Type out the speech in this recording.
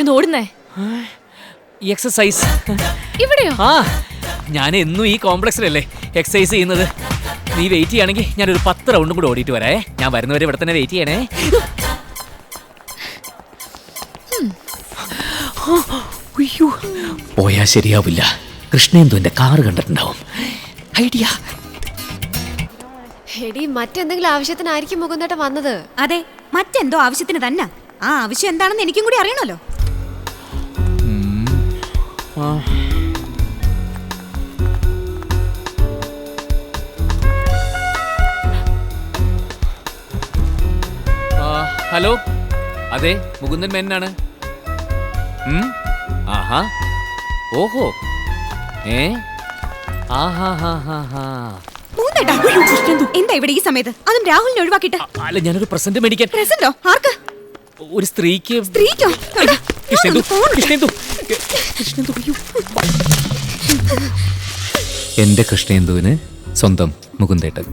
ഒന്ന് ഓടുന്നേ? എക്സസൈസ്. ഇവിടെയോ? ആ, ഞാൻ എന്നും ഈ കോംപ്ലക്സിലല്ലേ എക്സസൈസ് ചെയ്യുന്നത്. നീ വെയിറ്റ് ചെയ്യുകയാണെങ്കിൽ ഞാനൊരു 10 റൗണ്ടും കൂടെ ഓടിയിട്ട് വരാേ. ഞാൻ വരുന്നവരെ ഇവിടെ തന്നെ വെയിറ്റ് ചെയ്യണേ. പോയാ ശരിയാവില്ല. കൃഷ്ണേന്ദുവിന്റെ കാറ് കണ്ടിട്ടുണ്ടാവും. ഐഡിയ. എടി, മറ്റെന്തെങ്കിലും ആവശ്യത്തിനായിരിക്കും മുകുന്ദേട്ടൻ വന്നത്. അതെ, മറ്റെന്തോ ആവശ്യത്തിന് തന്നെ. ആ ആവശ്യം എന്താണെന്ന് എനിക്കും കൂടി അറിയണമല്ലോ. ഹലോ, അതെ, മുകുന്ദൻ മേനനാണ്. ആഹാ, ഓഹോ, എന്താ ഇവിടെ ഈ സമയത്ത്? അതും രാഹുലിനെ ഒഴിവാക്കിട്ട്. അല്ല, ഞാനൊരു പ്രസന്റ് മേടിക്കാൻ. പ്രസന്റോ? ആർക്ക്? ഒരു സ്ത്രീക്ക്. സ്ത്രീക്കോ? എന്റെ കൃഷ്ണേന്ദുവിന് സ്വന്തം മുകുന്ദേട്ടൻ.